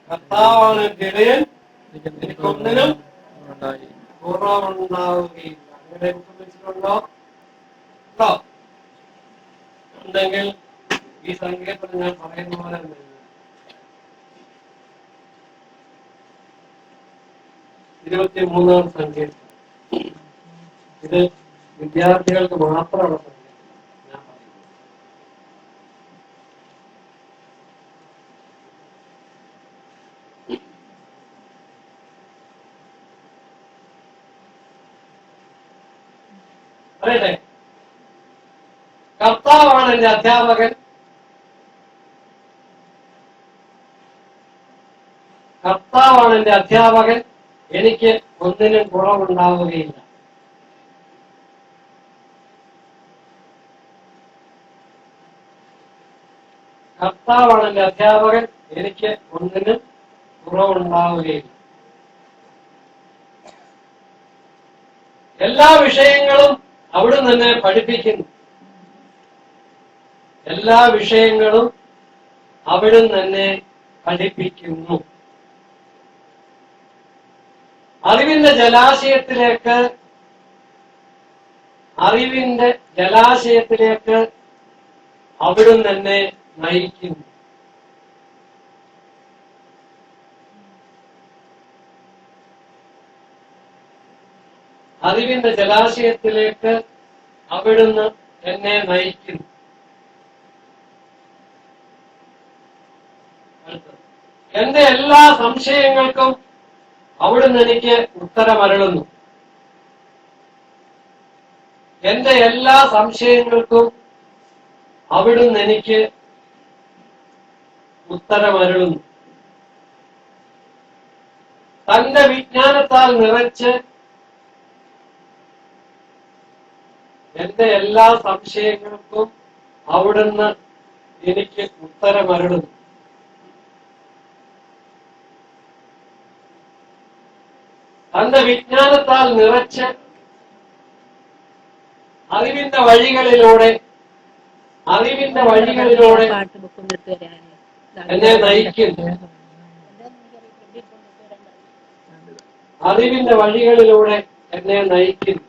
കർത്താവാണ് ഇടയൻ, എനിക്കൊന്നിനും കുറവുണ്ടാവുകയില്ല. അങ്ങനെ വെച്ചിട്ടുണ്ടോ? ഉണ്ടോ? ഉണ്ടെങ്കിൽ ഈ സങ്കീർത്തനം ഞാൻ പറയുന്ന പോലെ തന്നെ 23-ാം സങ്കീർത്തനം. ഇത് വിദ്യാർത്ഥികൾക്ക് മാത്രമുള്ള സങ്കീർത്തനം ഞാൻ പറയുന്നത്. പറയട്ടെ, കർത്താവാണ് എന്റെ അധ്യാപകൻ, കർത്താവാണ് എന്റെ അധ്യാപകൻ, എനിക്ക് ഒന്നിനും കുറവുണ്ടാവുകയില്ല. കർത്താവാണ് എന്റെ അധ്യാപകൻ, എനിക്ക് ഒന്നിനും കുറവുണ്ടാവുകയില്ല. എല്ലാ വിഷയങ്ങളും അവിടുന്ന് തന്നെ പഠിപ്പിക്കുന്നു. എല്ലാ വിഷയങ്ങളും അവിടുന്ന് തന്നെ പഠിപ്പിക്കുന്നു. അറിവിന്റെ ജലാശയത്തിലേക്ക് അവിടുന്ന് തന്നെ നയിക്കുന്നു. അറിവിന്റെ ജലാശയത്തിലേക്ക് അവിടുന്ന് എന്നെ നയിക്കുന്നു. എന്റെ എല്ലാ സംശയങ്ങൾക്കും അവിടുന്ന് എനിക്ക് ഉത്തരമരുളുന്നു. എന്റെ എല്ലാ സംശയങ്ങൾക്കും അവിടുന്ന് എനിക്ക് ഉത്തരമരുളുന്നു. തന്റെ വിജ്ഞാനത്താൽ നിറച്ച് എന്റെ എല്ലാ സംശയങ്ങൾക്കും അവിടുന്ന് എനിക്ക് ഉത്തരമരുളുന്നു. തന്റെ വിജ്ഞാനത്താൽ നിറച്ച് അറിവിന്റെ വഴികളിലൂടെ എന്നെ നയിക്കുന്നു. അറിവിന്റെ വഴികളിലൂടെ എന്നെ നയിക്കുന്നു.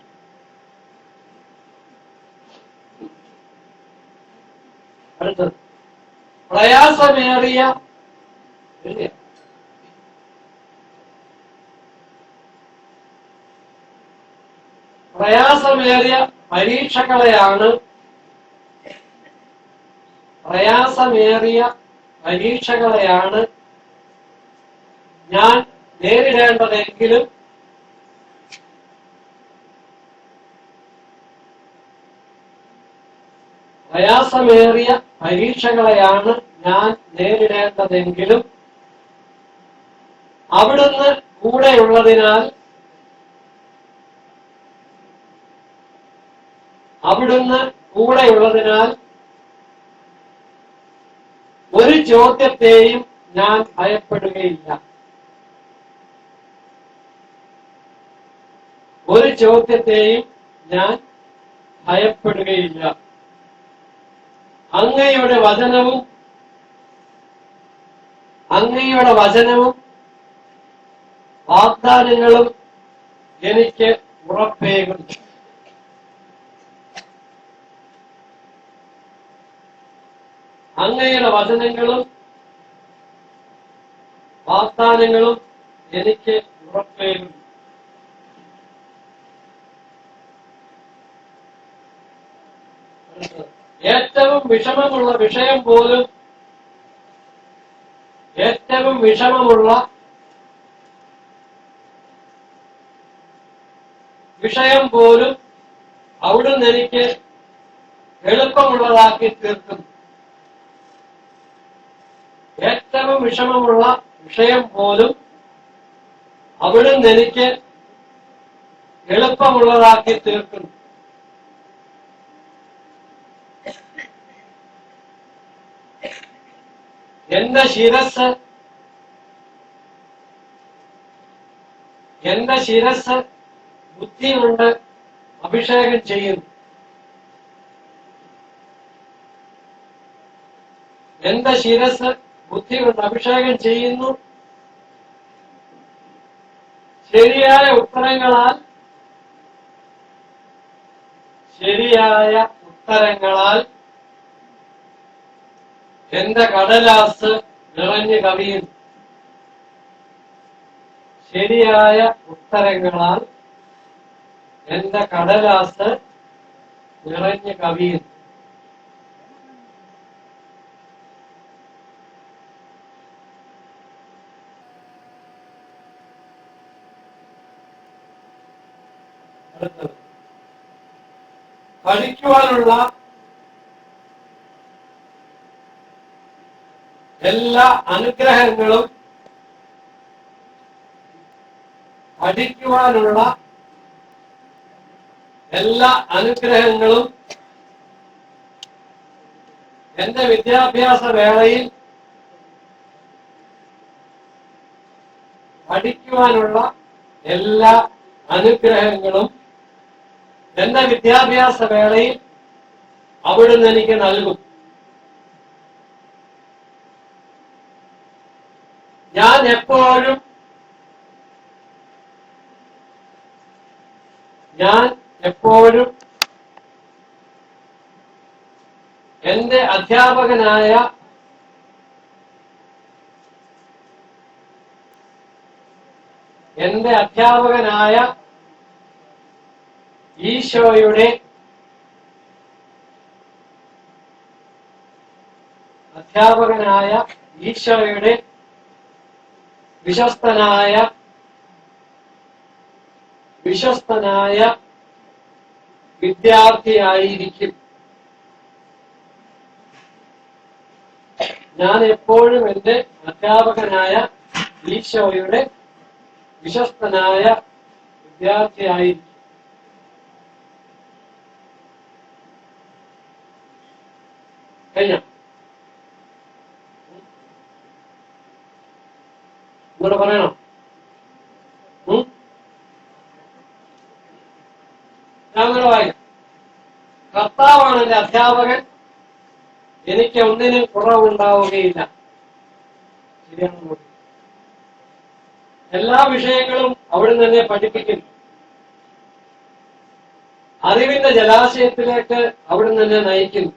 അടുത്തത്, പ്രയാസമേറിയ പരീക്ഷകളെയാണ് ഞാൻ നേരിടേണ്ടതെങ്കിലും അവിടുന്ന് കൂടെയുള്ളതിനാൽ ഒരു ചോദ്യത്തെയും ഞാൻ ഭയപ്പെടുകയില്ല. അങ്ങയുടെ വചനവും വാഗ്ദാനങ്ങളും എനിക്ക് ഉറപ്പേകുന്നു. അങ്ങയുടെ വചനങ്ങളും വാഗ്ദാനങ്ങളും എനിക്ക് ഉറപ്പേകുന്നു. ഏറ്റവും വിഷമമുള്ള വിഷയം പോലും അവിടുന്ന് എനിക്ക് എളുപ്പമുള്ളതാക്കി തീർക്കുന്നു. ഏറ്റവും വിഷമമുള്ള വിഷയം പോലും അവിടുന്ന് എനിക്ക് എളുപ്പമുള്ളതാക്കി തീർക്കുന്നു. എന്റെ ശിരസ് ബുദ്ധി കൊണ്ട് അഭിഷേകം ചെയ്യുന്നു. എന്റെ ശിരസ് ബുദ്ധി കൊണ്ട് അഭിഷേകം ചെയ്യുന്നു. ശരിയായ ഉത്തരങ്ങളാൽ എന്റെ കടലാസ് നിറഞ്ഞു കവിയുന്നു. ശരിയായ ഉത്തരങ്ങളാൽ എന്റെ കടലാസ് നിറഞ്ഞു കവിയുന്നു. അടുത്തത് പഠിക്കുവാനുള്ള എല്ലാ അനുഗ്രഹങ്ങളും എന്റെ വിദ്യാഭ്യാസ വേളയിൽ പഠിക്കുവാനുള്ള എല്ലാ അനുഗ്രഹങ്ങളും എന്റെ വിദ്യാഭ്യാസ വേളയിൽ അവിടുന്ന് എനിക്ക് നൽകും. ഞാൻ എപ്പോഴും എന്റെ അധ്യാപകനായ ഈശോയുടെ വിശ്വസ്തനായ വിദ്യാർത്ഥിയായിരിക്കും. ഞാൻ എപ്പോഴും എന്റെ അധ്യാപകനായ ഈശോയുടെ വിശ്വസ്തനായ വിദ്യാർത്ഥിയായിരിക്കും. കഴിഞ്ഞ ഇങ്ങോട്ട് പറയണം. ഞാൻ നിങ്ങളെ വായിക്കാം. കർത്താവാണ് എന്റെ അധ്യാപകൻ, എനിക്ക് ഒന്നിനും കുറവുണ്ടാവുകയില്ല. ശരിയാണോ? എല്ലാ വിഷയങ്ങളും അവിടുന്ന് തന്നെ പഠിപ്പിക്കുന്നു. അറിവിന്റെ ജലാശയത്തിലേക്ക് അവിടുന്ന് തന്നെ നയിക്കുന്നു.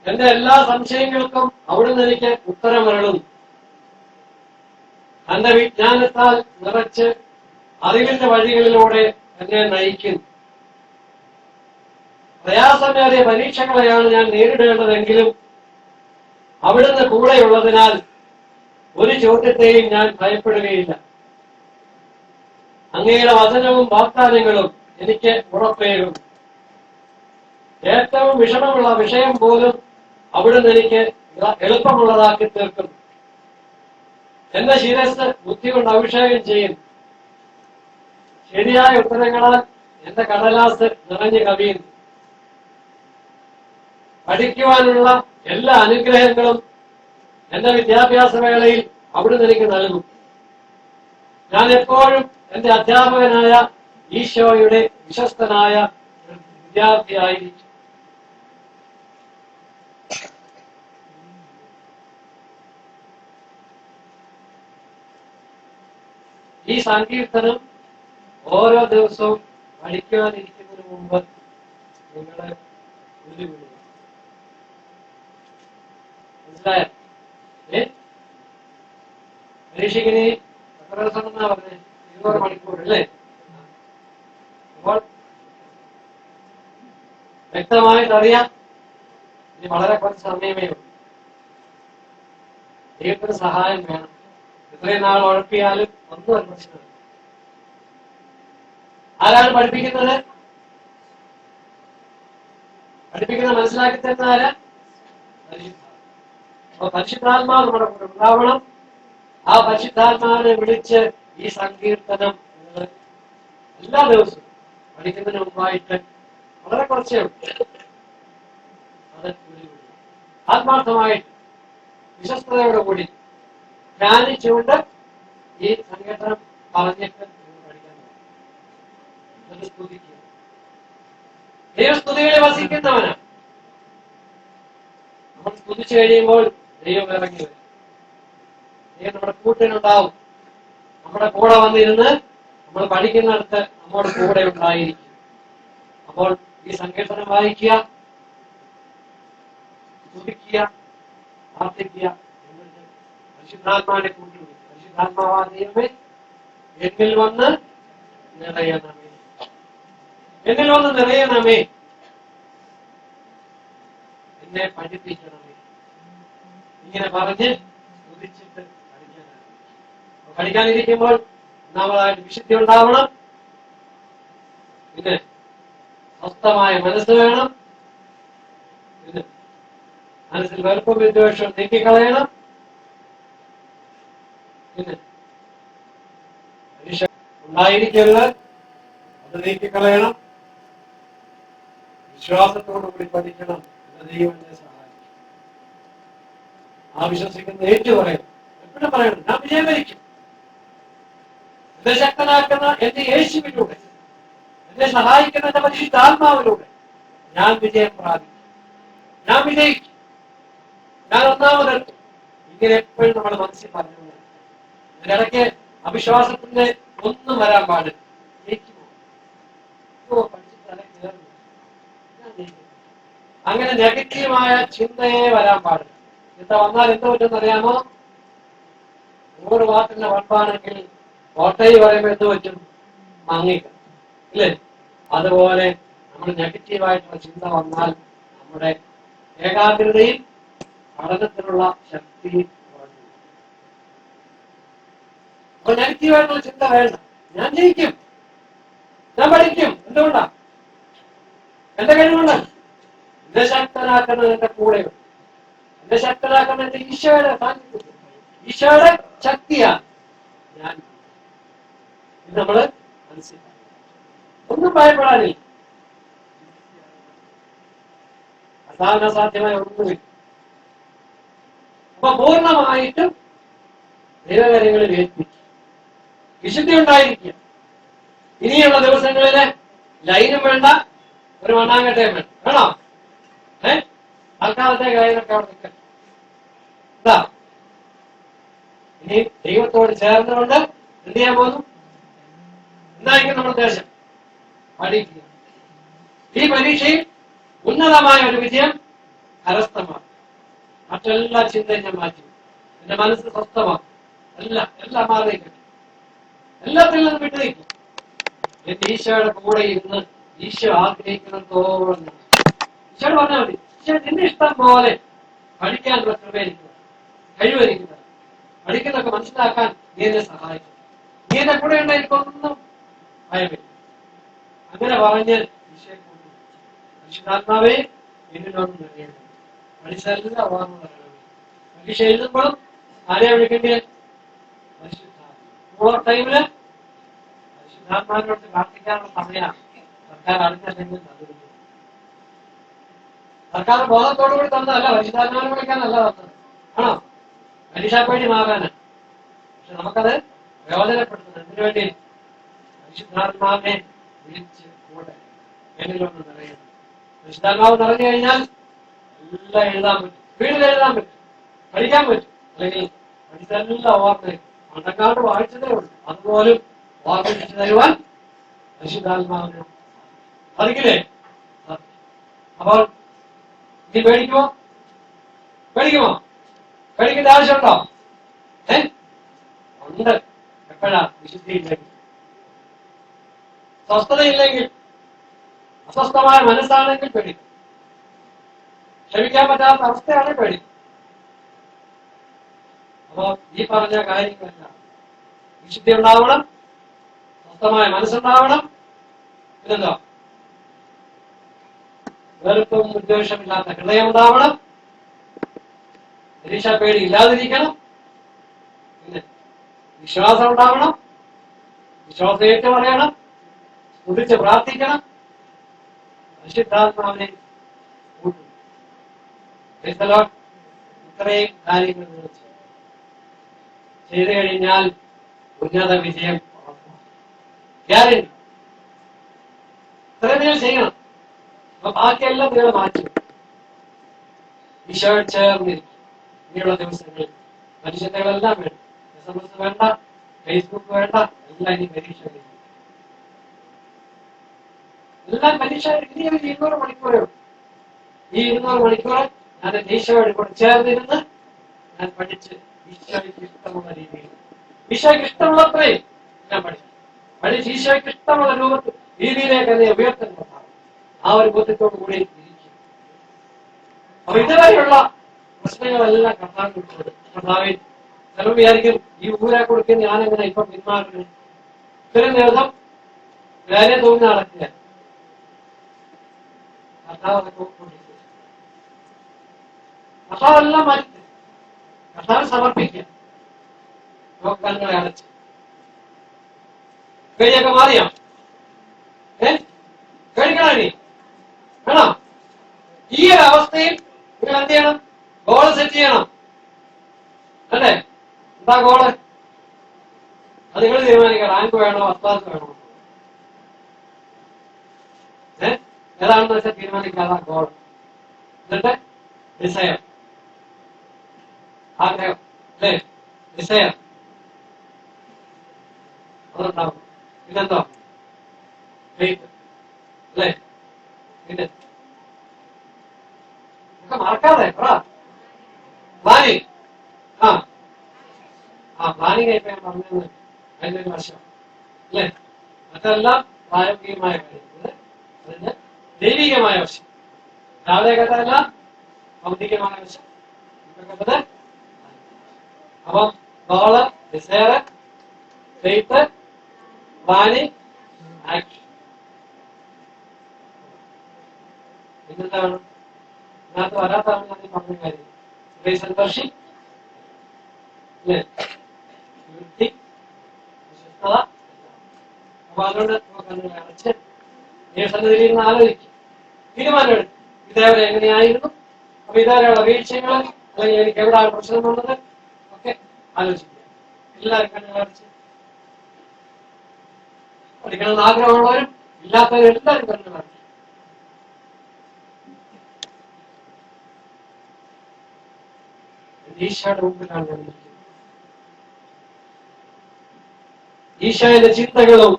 എന്റെ എല്ലാ സംശയങ്ങൾക്കും അവിടുന്ന് എനിക്ക് ഉത്തരമരുളുന്നു. എന്റെ വിജ്ഞാനത്താൽ നിറച്ച് അറിവിന്റെ വഴികളിലൂടെ എന്നെ നയിക്കുന്നു. പ്രയാസമേറിയ പരീക്ഷകളെയാണ് ഞാൻ നേരിടേണ്ടതെങ്കിലും അവിടുന്ന് കൂടെയുള്ളതിനാൽ ഒരു ചോദ്യത്തെയും ഞാൻ ഭയപ്പെടുകയില്ല. അങ്ങയുടെ വചനവും വാഗ്ദാനങ്ങളും എനിക്ക് ഉറപ്പേകും. ഏറ്റവും വിഷമമുള്ള വിഷയം പോലും അവിടുന്ന് എനിക്ക് എളുപ്പമുള്ളതാക്കി തീർക്കുന്നു. എന്റെ ശിരസ് ബുദ്ധി കൊണ്ട് അഭിഷേകം ചെയ്യും. ശരിയായ ഉത്തരങ്ങളാൽ എന്റെ കടലാസ് നിറഞ്ഞു കവിയുന്നു. പഠിക്കുവാനുള്ള എല്ലാ അനുഗ്രഹങ്ങളും എന്റെ വിദ്യാഭ്യാസ വേളയിൽ അവിടുന്ന് എനിക്ക് നൽകും. ഞാൻ എപ്പോഴും എന്റെ അധ്യാപകനായ ഈശോയുടെ വിശ്വസ്തനായ വിദ്യാർത്ഥിയായിരിക്കും. ഈ സങ്കീർത്തനം ഓരോ ദിവസവും പഠിക്കുവാനിരിക്കുന്നതിന് മുമ്പ് നിങ്ങളെ ഉരുവിടുക. മനസ്സിലായോ? പരീക്ഷയ്ക്കിനി എത്ര ദിവസം എന്നാ പറഞ്ഞത്? 20 മണിക്കൂർ അല്ലേ? അപ്പോൾ വ്യക്തമായിട്ട് അറിയാം, ഇനി വളരെ കുറച്ച് സമയമേ ഉള്ളൂ. ദൈവത്തിന് സഹായം വേണം. ഇത്രയും നാൾ ഉഴപ്പിയാലും ഒന്നും ഒരു പ്രശ്നമില്ല. ആരാണ് പഠിപ്പിക്കുന്നത്? മനസ്സിലാക്കി തരുന്ന ആരാ? അപ്പൊ പരിശുദ്ധാത്മാവ് നമ്മുടെ കൂടെ ഉണ്ടാവണം. ആ പരിശുദ്ധാത്മാവിനെ വിളിച്ച് ഈ സങ്കീർത്തനം എല്ലാ ദിവസവും പഠിക്കുന്നതിന് മുമ്പായിട്ട് വളരെ കുറച്ചേ ഉള്ളൂ. അത് ആത്മാർത്ഥമായിട്ട് വിശ്വസ്തയോടെ കൂടി ധ്യാനിച്ചുകൊണ്ട് ഈ സങ്കീർത്തനം പറഞ്ഞിട്ട് പഠിക്കാൻ സ്തുതിക്കുക. ദൈവസ്തുതികളെ വസിക്കുന്നവനാണ്. നമ്മൾ സ്തുതിച്ചു കഴിയുമ്പോൾ ദൈവം ഇറങ്ങി വരും. ദൈവം നമ്മുടെ കൂട്ടിനുണ്ടാവും. നമ്മുടെ കൂടെ വന്നിരുന്ന് നമ്മൾ പഠിക്കുന്നിടത്ത് നമ്മുടെ കൂടെ ഉണ്ടായിരിക്കും. അപ്പോൾ ഈ സങ്കീർത്തനം വായിക്കുക, സ്തുതിക്കുക, പ്രാർത്ഥിക്കുക, എന്നിട്ട് പരിശുദ്ധാത്മാവിനെ കൂട്ടിവിടുക. പരിശുദ്ധാത്മാവാ ദൈവമേ എന്നിൽ വന്ന് നിറയണമേ, എന്നിൽ വന്ന് നിറയണമേ, എന്നെ പഠിപ്പിക്കണമേ. ഇങ്ങനെ പറഞ്ഞ് സ്തുതിച്ചിട്ട് പഠിക്കാനിരിക്കുമ്പോൾ ഒന്നാമതായിട്ട് വിശുദ്ധി ഉണ്ടാവണം. പിന്നെ സ്വസ്ഥമായ മനസ്സ് വേണം. പിന്നെ മനസ്സിൽ വെറുപ്പും വിദ്വേഷവും നീക്കിക്കളയണം. പിന്നെ മനുഷ്യ ഉണ്ടായിരിക്കരുത്, അത് നീക്കിക്കളയണം. വിശ്വാസത്തോടുകൂടി പഠിക്കണം. എന്ന ദൈവം എന്നെ സഹായിക്കും. ആ വിശ്വസിക്കുന്ന ഏറ്റു പറയണം. എപ്പോഴും പറയണം, ഞാൻ വിജയം വരിക്കും. എന്നെ ശക്തനാക്കുന്ന എന്റെ യേശുവിലൂടെ, എന്നെ സഹായിക്കുന്ന എന്റെ പരിശുദ്ധാത്മാവിലൂടെ ഞാൻ വിജയം പ്രാപിക്കും. ഞാൻ വിജയിക്കും. ഞാൻ ഒന്നാമതെത്തും. ഇങ്ങനെ എപ്പോഴും നമ്മൾ മനസ്സിൽ പറഞ്ഞു. ഇതിനിടയ്ക്ക് അവിശ്വാസത്തിന്റെ ഒന്നും വരാൻ പാടില്ല. അങ്ങനെ നെഗറ്റീവായ ചിന്തയെ വരാൻ പാടില്ല. ചിന്ത വന്നാൽ എന്ത് പറ്റുമെന്ന് അറിയാമോ? 100 വാട്ടിന്റെ വട്ടാണെങ്കിൽ കോട്ടയിൽ പറയുമ്പോൾ എന്ത് പറ്റും? മങ്ങിക്കും, ഇല്ലേ? അതുപോലെ നമ്മൾ നെഗറ്റീവായിട്ടുള്ള ചിന്ത വന്നാൽ നമ്മുടെ ഏകാഗ്രതയും പഠനത്തിനുള്ള ശക്തി കുറഞ്ഞു. അപ്പൊ നെഗറ്റീവായിട്ടുള്ള ചിന്ത വേണ്ട. ഞാൻ ജയിക്കും, ഞാൻ പഠിക്കും. എന്തുകൊണ്ടാ? എന്റെ കഴിവുണ്ട്. എന്നെ ശക്തനാക്കുന്നത് എന്റെ കൂടെയുണ്ട്. എന്നെ ശക്തനാക്കുന്ന എന്റെ ഈശോയുടെ സാന്നിധ്യം, ഈശോയുടെ ശക്തിയാണ് ഞാൻ. ഇത് നമ്മള് മനസ്സിലാക്കി. ഒന്നും ഭയപ്പെടാനില്ല. അസാധ്യമായ ഒന്നുമില്ല. അപ്പൊ പൂർണ്ണമായിട്ടും ദൈവകാര്യങ്ങളിൽ ഏൽപ്പിക്കും. വിശുദ്ധി ഉണ്ടായിരിക്കുക. ഇനിയുള്ള ദിവസങ്ങളില് ലൈനും വേണ്ട, ഒരു മണ്ണാങ്കട്ടയും വേണ്ട. വേണോ? തൽക്കാലത്തേക്ക് ലൈനൊക്കെ അവിടെ നിൽക്കട്ടെ. എന്താ ഇനി ദൈവത്തോട് ചേർന്നുകൊണ്ട് എന്ത് ചെയ്യാൻ പോകുന്നു? എന്തായിരിക്കും നമ്മുടെ ഉദ്ദേശം? പഠിക്കുക. ഈ പരീക്ഷയിൽ ഉന്നതമായ ഒരു വിജയം കരസ്ഥമാക്കും. മറ്റെല്ലാ ചിന്തയും ഞാൻ മാറ്റി. എന്റെ മനസ്സ് സ്വസ്ഥമാക്കും. എല്ലാം മാറി നിൽക്കട്ടെ. എല്ലാത്തിൽ നിന്നും വിട്ടു നിൽക്കും. എന്റെ ഈശോയുടെ കൂടെ ഇരുന്ന് ഈശോ ആഗ്രഹിക്കുന്നതോളം ഈശോട് പറഞ്ഞാൽ മതി, ഈശോ നിന്റെ ഇഷ്ടം പോലെ പഠിക്കാനുള്ള കൃപയിരിക്കുന്നത്, കഴിവരിക്കുന്നത്, പഠിക്കുന്നതൊക്കെ മനസ്സിലാക്കാൻ നീ എന്നെ സഹായിക്കും. നീ എന്റെ കൂടെ ഉണ്ട്, എനിക്കൊന്നും ഭയമില്ല. അങ്ങനെ പറഞ്ഞ് ഈശോയെ കൂട്ടി പരിശുദ്ധാത്മാവേ എന്നിലൊന്നും അറിയണം. പഠിച്ചെല്ലാം ഓർമ്മ തരണമേ. പരീക്ഷ എഴുതുമ്പോഴും ആരെയാ വിളിക്കേണ്ടത്? പരിശുദ്ധാത്മാ. ടൈമില് പരിശുദ്ധാത്മാവിനോട് പ്രാർത്ഥിക്കാനുള്ള സമയമാണ്. സർക്കാർ അറിഞ്ഞല്ലെങ്കിൽ അത് സർക്കാർ ബോധത്തോടുകൂടി തന്നതല്ല, പരിശുദ്ധാത്മാവിനെ വിളിക്കാനല്ല തന്നത്. ആണോ? പരീക്ഷാപ്പേടി മാറാന്. പക്ഷെ നമുക്കത് പ്രയോജനപ്പെടുത്തുന്നത് എന്തിനു വേണ്ടി? പരിശുദ്ധാത്മാവിനെ വിളിച്ച് കൂടെ എന്നിലൊന്ന് നിറയണം. പരിശുദ്ധാത്മാവ് നിറഞ്ഞു കഴിഞ്ഞാൽ എല്ലാം എഴുതാൻ പറ്റും, വീട്ടിൽ എഴുതാൻ പറ്റും, പഠിക്കാൻ പറ്റും. അല്ലെങ്കിൽ പഠിച്ചെല്ലാം ഓർമ്മ മണ്ടക്കാട് വായിച്ചതേ ഉള്ളൂ, അതുപോലും ഓർമ്മിച്ചു തരുവാൻ പരിശുദ്ധാത്മാവിന് സാധിക്കില്ലേ? അപ്പോൾ നീ പേടിക്കുമോ? പേടിക്കേണ്ട ആവശ്യമുണ്ടോ? ഉണ്ട്. എപ്പോഴാ? വിശുദ്ധിയില്ലെങ്കിൽ, സ്വസ്ഥതയില്ലെങ്കിൽ, അസ്വസ്ഥമായ മനസ്സാണെങ്കിൽ പേടിക്കും. ക്ഷമിക്കാൻ പറ്റാത്ത അവസ്ഥയാണ് പേടി. അപ്പോ ഈ പറഞ്ഞ കാര്യങ്ങളെല്ലാം വിശുദ്ധി ഉണ്ടാവണം, സ്വസ്ഥമായ മനസ്സുണ്ടാവണം, പിന്നെന്തോ വെറുപ്പും വിദ്വേഷമില്ലാത്ത ഹൃദയം ഉണ്ടാവണം, പരീക്ഷാ പേടി ഇല്ലാതിരിക്കണം, പിന്നെ വിശ്വാസം ഉണ്ടാവണം, വിശ്വാസം ഏറ്റു പറയണം, സ്തുതിച്ച് പ്രാർത്ഥിക്കണം, പരിശുദ്ധാത്മാവിനെ കൂട്ടും. ഇത്രയും കാര്യങ്ങൾ ചെയ്തു കഴിഞ്ഞാൽ ഉന്നത വിജയം ഗ്യാരണ്ടി. ഇത്രയും നിങ്ങൾ ചെയ്യണം. അപ്പൊ ബാക്കിയെല്ലാം നിങ്ങൾ മാറ്റി. ഈശോയോട് ചേർന്നിരിക്കും. ഇനിയുള്ള ദിവസങ്ങളിൽ മനുഷ്യത്തെകളെല്ലാം വേണ്ട, SMS വേണ്ട, ഫേസ്ബുക്ക് വേണ്ട, എല്ലാം ഇനി പരീക്ഷ കഴിഞ്ഞു. എല്ലാം പരീക്ഷ ഇനി ഒരു 200 മണിക്കൂറേ ഉള്ളൂ. ഈ 200 മണിക്കൂർ ഞാൻ ഈശോയോട് കൂടെ ചേർന്നിരുന്ന് ഞാൻ പഠിച്ച് ഈശോയ്ക്ക് ഇഷ്ടമുള്ള രീതിയിൽ, ഈശോയ്ക്ക് ഇഷ്ടമുള്ളത്രയും ഞാൻ പഠിച്ച് ഈശോയ്ക്ക് ഇഷ്ടമുള്ള രൂപത്തിൽ രീതിയിലേക്ക് എന്നെ ഉയർത്തുന്നതാണ്. ആ ഒരു ബോധ്യത്തോടു കൂടി ഇരിക്കും. അപ്പൊ ഇതുവരെയുള്ള പ്രശ്നങ്ങളെല്ലാം കർത്താവിന് വിട്ടു. കർത്താവിൽ ചിലർ വിചാരിക്കും ഈ ഊരാ കൊടുക്കുന്ന ഞാനെങ്ങനെ ഇപ്പൊ പിന്മാറുന്നു, ഇത്രയും ദിവസം വേറെ തോന്നി നടക്കില്ല. കർത്താവെല്ലാം മാറ്റി കർത്താവ് സമർപ്പിക്കുക. കണ്ണുകളെ അടച്ച് കൈയൊക്കെ മാറിയാ കഴിക്കണോ ഇനി വേണം. ഈ ഒരു അവസ്ഥയിൽ നിങ്ങൾ എന്ത് ചെയ്യണം? ഗോള് സെറ്റ് ചെയ്യണം അല്ലേ? എന്താ ഗോള്? അത് നിങ്ങൾ തീരുമാനിക്കാം. റാങ്ക് വേണോ, അസ്താസ് വേണോ, ഏതാണെന്ന് വെച്ചാൽ തീരുമാനിക്കുക. അതാ ഗോൾ. എന്നിട്ട് ഡിസയർ, ആഗ്രഹം അല്ലേ? ഡിസയർ അതുണ്ടാവും. പിന്നെന്തോ ഫെയ്ത്ത് അല്ലേ? പിന്നെ മറക്കാതെ പ്ലാനിങ്. പ്ലാനിങ് ആയിട്ട് ഞാൻ പറഞ്ഞത് അതിന്റെ ഒരു വശം അല്ലേ? മറ്റെല്ലാം പ്രായോഗികമായ കാര്യങ്ങൾ, അതിന്റെ ദൈവികമായ വശം. രാവിലെ കേട്ടതെല്ലാം ഭൗതികമായ വശം. കേട്ടത് അപ്പം goal, desire, faith, planning, action. പിന്നെന്താണ് ഇതിനകത്ത് വരാത്താണ് ഞാൻ പറഞ്ഞ കാര്യം? സന്തോഷി അല്ലേ? വൃത്തി, വിശ്വസ്തത. അപ്പൊ അതുകൊണ്ട് അടച്ച് സന്നിധിയിൽ നിന്ന് ആലോചിക്കും, തീരുമാനമെടുക്കും. ഇതേവരെ എങ്ങനെയായിരുന്നു, അപ്പൊ ഇതേവരെയുള്ള വീഴ്ചകൾ അല്ലെങ്കിൽ എനിക്ക് എവിടെയാണ് പ്രശ്നം വന്നത് ഒക്കെ ആലോചിക്കുക. എല്ലാവരും കണ്ണുകളടച്ച് പഠിക്കണമെന്ന് ആഗ്രഹമുള്ളവരും ഇല്ലാത്തവരും എല്ലാവരും കണ്ണുകളടച്ച് ഈശോയുടെ മുമ്പിലാണ് ഞാൻ ഇരിക്കുന്നത്. ഈശോയുടെ ചിന്തകളും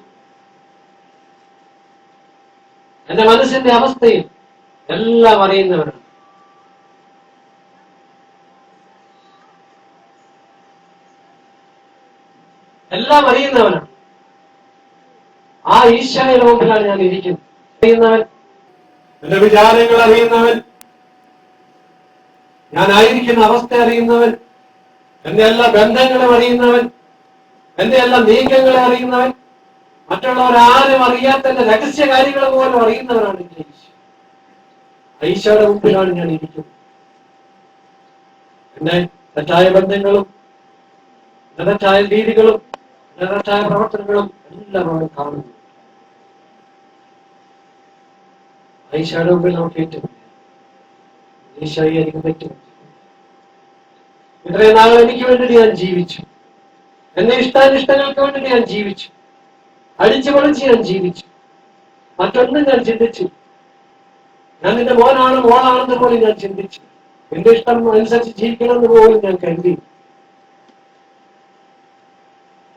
എന്റെ മനസ്സിന്റെ അവസ്ഥയും എല്ലാം അറിയുന്നവരാണ്. എല്ലാം അറിയുന്നവനാണ്. ആ ഈശോയുടെ മുമ്പിലാണ് ഞാൻ ഇരിക്കുന്നത്. അറിയുന്നവൻ, എന്റെ വിചാരങ്ങൾ അറിയുന്നവൻ, ഞാനായിരിക്കുന്ന അവസ്ഥ അറിയുന്നവൻ, എന്റെ എല്ലാ ബന്ധങ്ങളും അറിയുന്നവൻ, എന്റെ എല്ലാ നീക്കങ്ങളെ അറിയുന്നവൻ, മറ്റുള്ളവരാരും അറിയാത്ത എന്റെ രഹസ്യ കാര്യങ്ങൾ പോലും അറിയുന്നവരാണ് എന്റെ ഈശോ. ഈശോയുടെ മുമ്പിലാണ് ഞാൻ ഇരിക്കുന്നത്. എന്റെ തെറ്റായ ബന്ധങ്ങളും തെറ്റായ രീതികളും തെറ്റായ പ്രവർത്തനങ്ങളും എല്ലാം അവിടെ കാണുന്നു. ഈശോയുടെ മുമ്പിൽ നമുക്ക് ഏറ്റവും ഈശോയെ എനിക്ക് പറ്റും. ഇത്രയും നാൾ എനിക്ക് വേണ്ടിയിട്ട് ഞാൻ ജീവിച്ചു. എന്റെ ഇഷ്ടാനിഷ്ടങ്ങൾക്ക് വേണ്ടിയിട്ട് ഞാൻ ജീവിച്ചു. അടിച്ചു പൊളിച്ച് ഞാൻ ജീവിച്ചു. മറ്റൊന്നും ഞാൻ ചിന്തിച്ചു. ഞാൻ നിന്റെ മോനാണ് മോളാണെന്ന് പോലും ഞാൻ ചിന്തിച്ചു. എന്റെ ഇഷ്ടം അനുസരിച്ച് ജീവിക്കണമെന്ന് പോലും ഞാൻ കരുതി.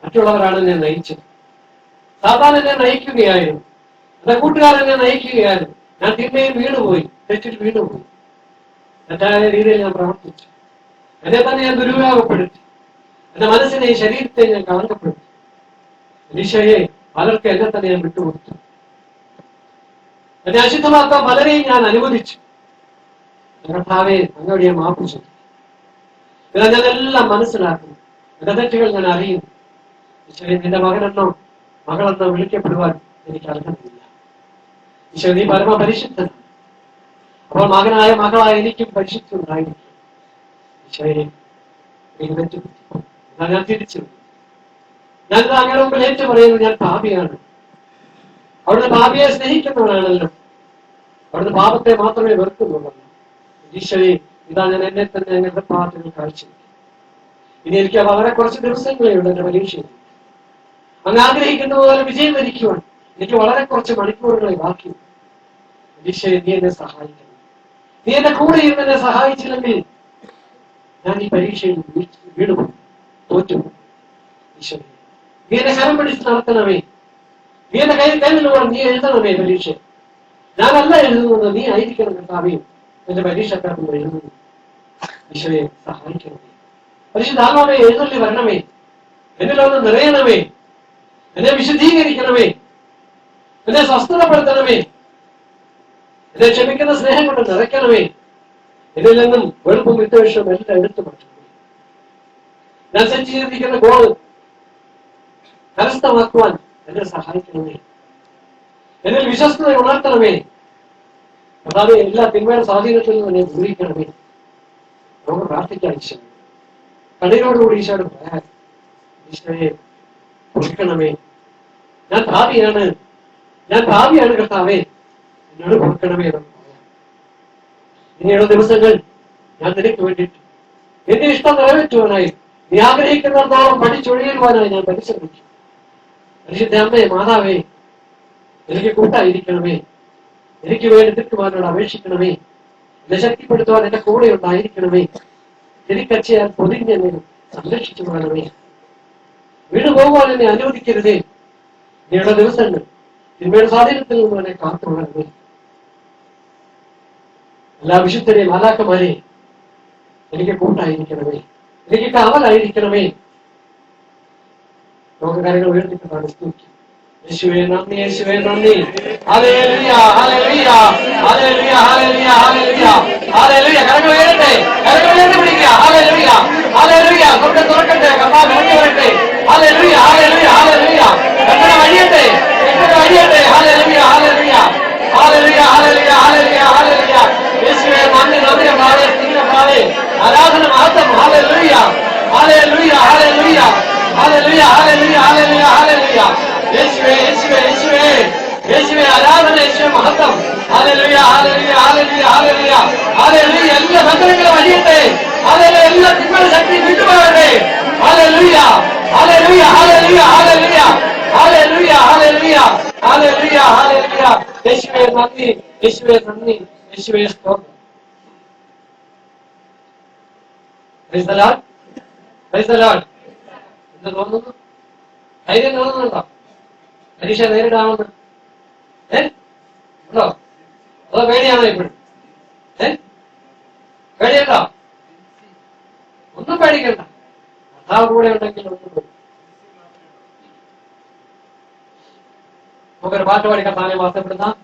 മറ്റുള്ളവരാണ് എന്നെ നയിച്ചത്. സാധാരണ എന്നെ നയിക്കുകയായിരുന്നു. എന്റെ കൂട്ടുകാരെന്നെ നയിക്കുകയായിരുന്നു. ഞാൻ തിന്മയിൽ വീണുപോയി, തെറ്റിൽ വീണുപോയി, തെറ്റായ രീതിയിൽ ഞാൻ പ്രവർത്തിച്ചു. എന്നെ തന്നെ ഞാൻ ദുരുപയോഗപ്പെടുത്തി. എന്റെ മനസ്സിനെ, ശരീരത്തെ ഞാൻ കളങ്കപ്പെടുത്തി. ഈശോയെ പലർക്ക് എന്നെ തന്നെ ഞാൻ വിട്ടുകൊടുത്തു. എന്നെ അശുദ്ധമാക്കാൻ പലരെയും ഞാൻ അനുവദിച്ചു. കർത്താവേ, അങ്ങോട്ട് ഞാൻ മാപ്പ് ചെയ്തു. ഇതാ ഞാനെല്ലാം മനസ്സിലാക്കുന്നു. എന്റെ തെറ്റുകൾ ഞാൻ അറിയുന്നു. ഈശോയെ, നിന്റെ മകനെന്നോ മകളെന്നോ വിളിക്കപ്പെടുവാൻ എനിക്ക് അർഹതയില്ല. ഈശോ, നീ പരമപരിശുദ്ധനാണ്. അപ്പോൾ മകനായ മകളായ എനിക്കും പരിശുദ്ധനായിരിക്കും. ഈശോയെ, എനിക്ക് തെറ്റുപറ്റി. ഞാൻ തിരിച്ചു. ഞാൻ അങ്ങനെ മുമ്പിൽ ഏറ്റു പറയുന്നു, ഞാൻ പാപിയാണ്. അവിടുന്ന് പാപിയെ സ്നേഹിക്കുന്നവനാണല്ലോ. അവിടുന്ന് പാപത്തെ മാത്രമേ വെറുക്കുന്നുള്ളൂ. ഈശോയെ, ഇതാ ഞാൻ എന്നെ തന്നെ എന്റെ പ്രാർത്ഥനകൾ കാഴ്ചവെക്കും. ഇനി എനിക്ക് വളരെ കുറച്ച് ദിവസങ്ങളേ ഉള്ളൂ എന്റെ പരീക്ഷയിൽ. അങ്ങ് ആഗ്രഹിക്കുന്ന പോലെ വിജയം വരിക്കുവാൻ എനിക്ക് വളരെ കുറച്ച് മണിക്കൂറുകളെ ബാക്കി. ഈശോയെ, നീ എന്നെ സഹായിക്കണം. നീ എന്റെ കൂടെ ഇരുന്ന് എന്നെ സഹായിച്ചില്ലെങ്കിൽ ഞാൻ ഈ പരീക്ഷയിൽ വീണുപോകും, തോറ്റുപോകും. ഈശ്വരൻ, നീ എന്നെ കരം പിടിച്ച് നടത്തണമേ. നീ എന്റെ കയ്യിലൂടെ നീ എഴുതണമേ പരീക്ഷ. ഞാനല്ല എഴുതുന്നത്, നീ ആയിരിക്കണം കർത്താവേ എന്റെ പരീക്ഷക്കാരൻ എഴുതുന്നു. ഈശോയെ സഹായിക്കണമേ. പരിശുദ്ധാത്മാവേ എഴുന്നള്ളി വരണമേ, എന്നിലൊന്ന് നിറയണമേ, എന്നെ വിശദീകരിക്കണമേ, എന്നെ സ്വസ്ഥതപ്പെടുത്തണമേ, എന്നെ ക്ഷമിക്കുന്ന സ്നേഹം കൊണ്ട് നിറയ്ക്കണമേ. എന്നിൽ നിന്നും വെറുപ്പും വിദ്വേഷവും എല്ലാം എടുത്തു മാറ്റണമേ. ഞാൻ സഞ്ചരിക്കുന്ന ഗോൾ കരസ്ഥമാക്കുവാൻ എന്നെ സഹായിക്കണമേ. എന്നിൽ വിശ്വസ്തത ഉണർത്തണമേ. അതായത് എല്ലാ തിന്മയുടെ സ്വാധീനത്തിൽ നിന്ന് എന്നെ ദൂരീക്കണമേ. നമുക്ക് പ്രാർത്ഥിക്കാം. ഈശോ കണ്ണീരോടുകൂടി ഈശോയോട് പറയാൻ, ഈശോയെ പൊറുക്കണമേ, ഞാൻ ഭാവിയാണ് കർത്താവേ, എന്നോട് പൊറുക്കണമേ എന്ന് പറയാം. ഇനിയുള്ള ദിവസങ്ങൾ ഞാൻ നിനക്ക് വേണ്ടിയിട്ട് എന്റെ ഇഷ്ടം നിറവേറ്റുവാനായി, നീ ആഗ്രഹിക്കുന്നിടത്തോളം പഠിച്ചൊഴിയുവാനായി ഞാൻ പരിശ്രമിക്കും. പരിശുദ്ധ അമ്മേ, മാതാവേ, എനിക്ക് കൂട്ടായിരിക്കണമേ. എനിക്ക് വേണ്ടി തിരുക്കുവാനോട് അപേക്ഷിക്കണമേ. എന്നെ ശക്തിപ്പെടുത്തുവാൻ എന്റെ കൂടെ ഉണ്ടായിരിക്കണമേ. തിരിക്കച്ചയാൽ പൊതിഞ്ഞെന്നെ സംരക്ഷിച്ചു പോകണമേ. വീണുപോകുവാൻ എന്നെ അനുവദിക്കരുതേ. ഇനിയുള്ള ദിവസങ്ങൾ തിന്മയുടെ സ്വാധീനത്തിൽ നിന്നും എന്നെ കാത്തുകൊള്ളണമേ. എല്ലാ വിശുദ്ധരെയും മാലാഖമാരെയും എനിക്ക് കൂട്ടായിരിക്കണമേ, എനിക്ക് കാവലായിരിക്കണമേ. ലോകകാര്യങ്ങൾ ഉയർത്തിക്കൊണ്ടാണ് സ്തുതിക്കുക. യേശുവേ നന്ദി, യേശുവേ നന്ദി. ഹല്ലേലൂയ, ഹല്ലേലൂയ, ഹല്ലേലൂയ, ഹല്ലേലൂയ, ഹല്ലേലൂയ, ഹല്ലേലൂയ. കരങ്ങൾ ഉയരട്ടെ, കരങ്ങൾ ഉയർത്തി പിടിക്കുക. Hallelujah, hallelujah. സ്വർഗ്ഗം തുറക്കട്ടെ, കർത്താവ് ഇറങ്ങി വരട്ടെ. ഹല്ലേലൂയ, ഹല്ലേലൂയ, ഹല്ലേലൂയ. കർത്താവ് വഴിയട്ടെ, കർത്താവ് വഴിയട്ടെ. ഹല്ലേലൂയ, ഹല്ലേലൂയ, ഹല്ലേലൂയ, ഹല്ലേലൂയ, ഹല്ലേലൂയ, ഹല്ലേലൂയ. യേശുവേ നന്ദി, നന്ദി കർത്താവേ, സ്തുതി കർത്താവേ, ആരാധന മഹത്വം. ഹല്ലേലൂയ, ഹല്ലേലൂയ, ഹല്ലേലൂയ, ഹല്ലേലൂയ, ഹല്ലേലൂയ, ഹല്ലേലൂയ, ഹല്ലേലൂയ. യേശുവേ, യേശുവേ, യേശുവേ, യേശുവേ ആരാധന, യേശുവേ മഹത്വം. ഹല്ലേലൂയ, ഹല്ലേലൂയ, ഹല്ലേലൂയ, ഹല്ലേലൂയ, ഹല്ലേലൂയ. എല്ലാ ബന്ധനങ്ങളും അഴിയട്ടെ. ഹല്ലേലൂയ, എല്ലാ തിന്മയുടെ ശക്തി വിട്ടുപോകട്ടെ. ഹല്ലേലൂയ, ഹല്ലേലൂയ, ഹല്ലേലൂയ, ഹല്ലേലൂയ, ഹല്ലേലൂയ, ഹല്ലേലൂയ, ഹല്ലേലൂയ, ഹല്ലേലൂയ. യേശുവേ നന്ദി, യേശുവേ നന്ദി, യേശുവേ സ്തോത്രം. Praise the Lord, price the Lord. എന്താ തോന്നുന്നു? ധൈര്യം തോന്നുന്നുണ്ടോ? പരീക്ഷ നേരിടാമെന്ന് ഉണ്ടോ? അതോ പേടിയാണോ ഇപ്പോഴും? പേടിയുണ്ടോ? ഒന്നും പേടിക്കണ്ട. കർത്താവ് കൂടെ ഉണ്ടെങ്കിൽ ഒന്നും. നമുക്കൊരു പാട്ട് പാടി കർത്താവിനെ വാർത്തപ്പെടുത്താം.